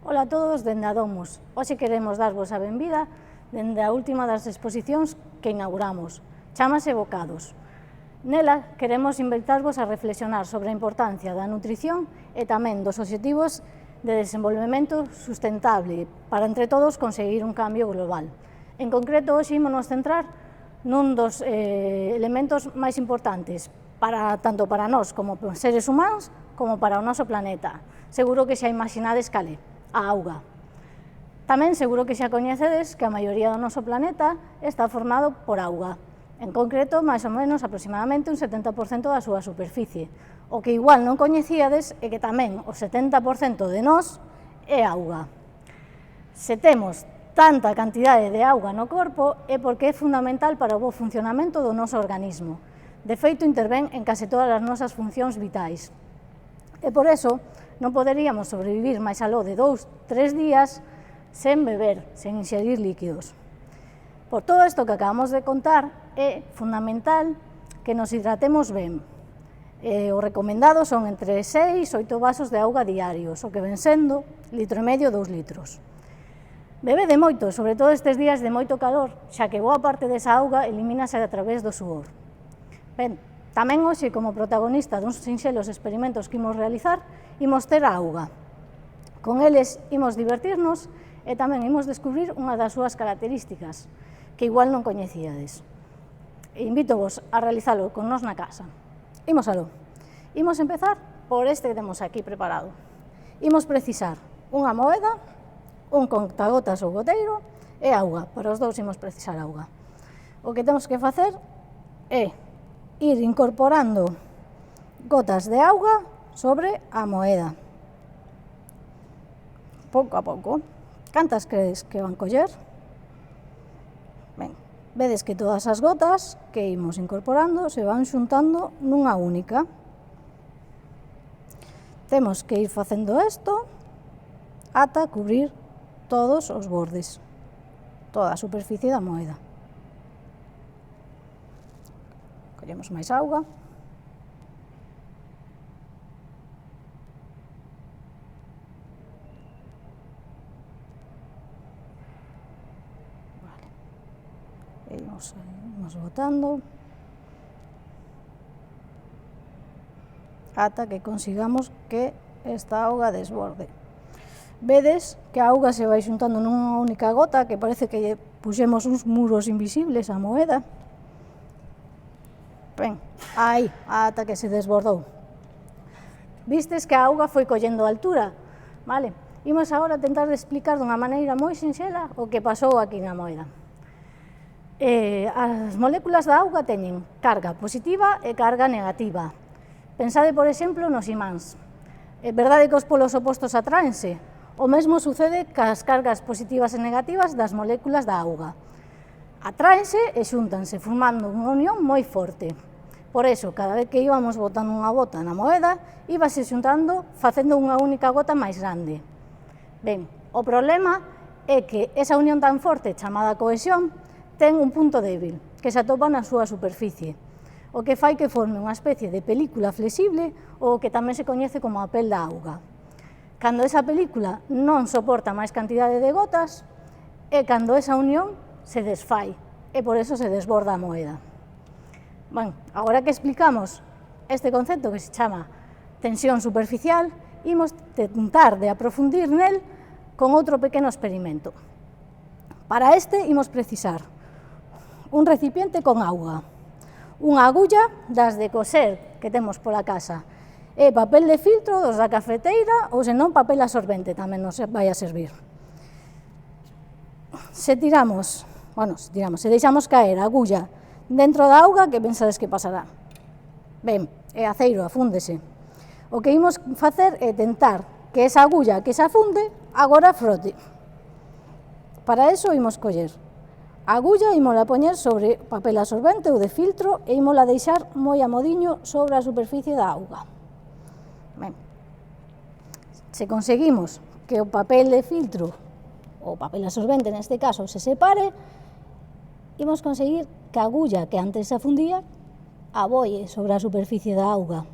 Ola a todos dende a Domus. Hoxe queremos darvos a benvida dende a última das exposicións que inauguramos. Chámase Bocados. Nela queremos invitarvos a reflexionar sobre a importancia da nutrición e tamén dos obxectivos de desenvolvemento sustentable para entre todos conseguir un cambio global. En concreto, hoxe ímonos centrar nun dos elementos máis importantes tanto para nós como seres humanos como para o noso planeta. Seguro que xa imaginades cal é, a auga. Tamén seguro que xa coñecedes que a maioría do noso planeta está formado por auga. En concreto, máis ou menos, aproximadamente un 70% da súa superficie. O que igual non coñecíades é que tamén o 70% de nós é auga. Se temos tanta cantidade de auga no corpo é porque é fundamental para o bo funcionamento do noso organismo. De feito, intervén en case todas as nosas funcións vitais. E por eso, non poderíamos sobrevivir máis aló de 2-3 días sen beber, sen inxerir líquidos. Por todo isto que acabamos de contar, é fundamental que nos hidratemos ben. O recomendado son entre 6 e 8 vasos de auga diarios, o que ven sendo 1,5 litro e 2 litros. Bebede moito, sobre todo estes días de moito calor, xa que boa parte desa auga elimínase a través do suor. Ben, tamén hoxe, como protagonista duns sinxelos experimentos que imos realizar, imos ter a auga. Con eles imos divertirnos e tamén imos descubrir unha das súas características, que igual non coñecíades. Invítovos a realizalo con nós na casa. Imos aló. Imos empezar por este que temos aquí preparado. Imos precisar unha moeda, un contagotas ou goteiro e auga. Para os dous imos precisar auga. O que temos que facer é ir incorporando gotas de auga sobre a moeda. Pouco a pouco. Cantas crees que van coller? Ben, vedes que todas as gotas que imos incorporando se van xuntando nunha única. Temos que ir facendo isto ata cubrir todos os bordes, toda a superficie da moeda. Collemos máis auga. E imos botando ata que consigamos que esta auga desborde. Vedes que a auga se vai xuntando nunha única gota, que parece que puxemos uns muros invisibles á moeda. Ben, aí, ata que se desbordou. Vistes que a auga foi collendo altura, vale? Imos agora tentar explicar dunha maneira moi sinxela o que pasou aquí na moeda. As moléculas da auga teñen carga positiva e carga negativa. Pensade, por exemplo, nos imáns. É verdade que os polos opostos atráense. O mesmo sucede cas cargas positivas e negativas das moléculas da auga. Atráense e xúntanse, formando unha unión moi forte. Por eso, cada vez que íbamos botando unha gota na moeda, íbase xuntando facendo unha única gota máis grande. Ben, o problema é que esa unión tan forte, chamada cohesión, ten un punto débil, que se atopa na súa superficie, o que fai que forme unha especie de película flexible ou que tamén se coñece como a pel da auga. Cando esa película non soporta máis cantidade de gotas, é cando esa unión se desfai, e por eso se desborda a moeda. Ben, agora que explicamos este concepto que se chama tensión superficial, imos tentar de aprofundir nel con outro pequeno experimento. Para este imos precisar un recipiente con auga, unha agulla das de coser que temos pola casa, e papel de filtro dos da cafeteira ou senón papel absorbente tamén nos vai a servir. Se deixamos caer a agulla dentro da auga, que pensades que pasará? Ben, é aceiro, afúndese. O que imos facer é tentar que esa agulla que se afunde agora frote. Para eso imos coller a agulla, imola poñer sobre papel absorbente ou de filtro e imola deixar moi a modiño sobre a superficie da auga. Ben, se conseguimos que o papel de filtro, ou papel absorbente neste caso, se separe, imos conseguir que a agulla que antes se afundía aboie sobre a superficie da auga.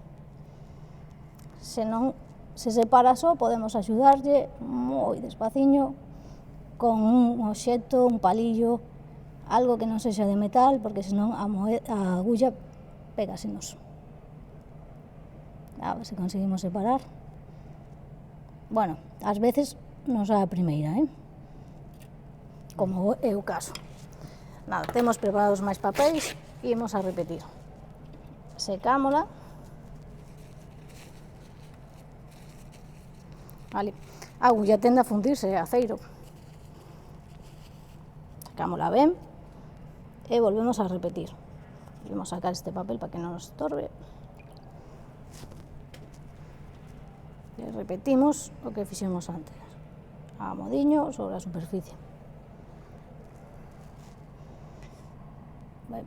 Se non, Se separa só, podemos axudarlle moi despaciño con un obxecto, un palillo, algo que non sexa de metal, porque senón a agulla pégasenos. A ver se conseguimos separar. Bueno, ás veces non sae a primeira, como é o caso. Nada, temos preparados máis papéis e imos a repetir. Secámola. Vale. A agulla tende a fundirse, é aceiro. Sacámola ben e volvemos a repetir. Vamos a sacar este papel para que non nos estorbe. E repetimos o que fixemos antes. A modiño sobre a superficie. Ben.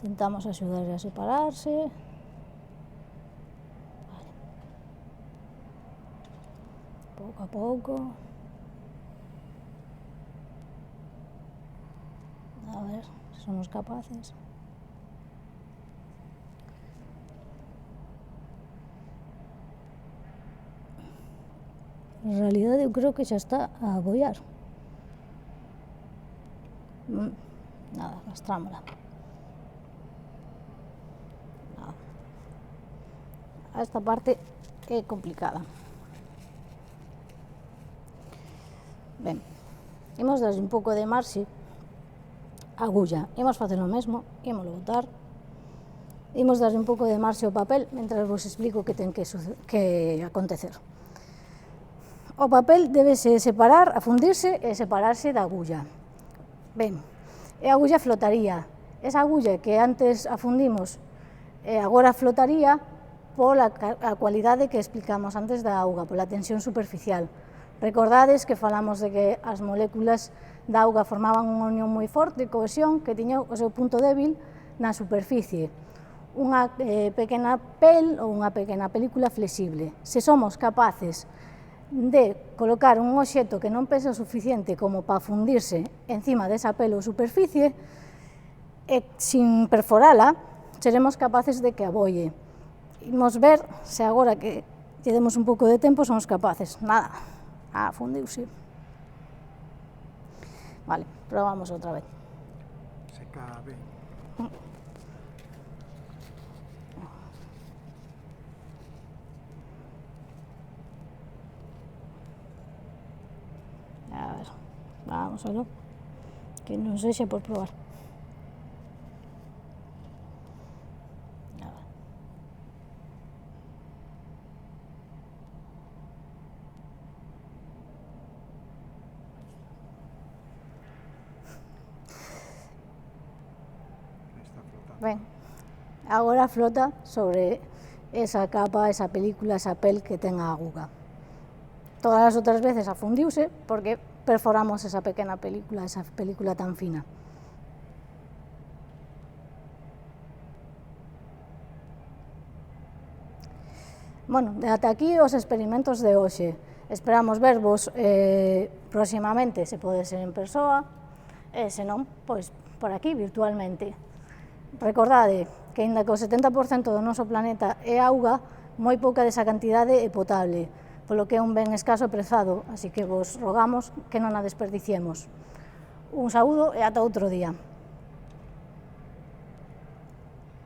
Intentamos axudarle a separarse. Pouco a pouco. A ver se somos capaces. En realidade eu creo que xa está a abollar. Nada, arrastrámola. Nada. Esta parte é complicada. Ben, imos darlle un pouco de marxe a agulla, imos facer o mesmo, ímolo botar, imos darlle un pouco de marxe ao papel, mentre vos explico que ten que acontecer. O papel debese separar, afundirse e separarse da agulla. Ben, e a agulla flotaría. Esa agulla que antes afundimos agora flotaría pola cualidade que explicamos antes da auga, pola tensión superficial. Recordades que falamos de que as moléculas da auga formaban unha unión moi forte, cohesión, que tiña o seu punto débil na superficie, unha pequena pel ou unha pequena película flexible. Se somos capaces de colocar un obxecto que non pesa o suficiente como para fundirse encima desa pel ou superficie, e sin perforala, seremos capaces de que abolle. Imos ver se agora que lle demos un pouco de tempo somos capaces. Nada. Fundiuse. Vale, probamos outra vez. Seca ben. A ver, vamos a ver, que non sexa por probar. Ben, agora flota sobre esa capa, esa película, esa pel que ten a auga. Todas as outras veces afundiuse porque perforamos esa pequena película, esa película tan fina. Bueno, ata aquí os experimentos de hoxe. Esperamos vervos próximamente, se pode ser en persoa, e se non, pois por aquí, virtualmente. Recordade que, aínda que o 70% do noso planeta é auga, moi pouca desa cantidade é potable, polo que é un ben escaso e prezado, así que vos rogamos que non a desperdiciemos. Un saúdo e ata outro día.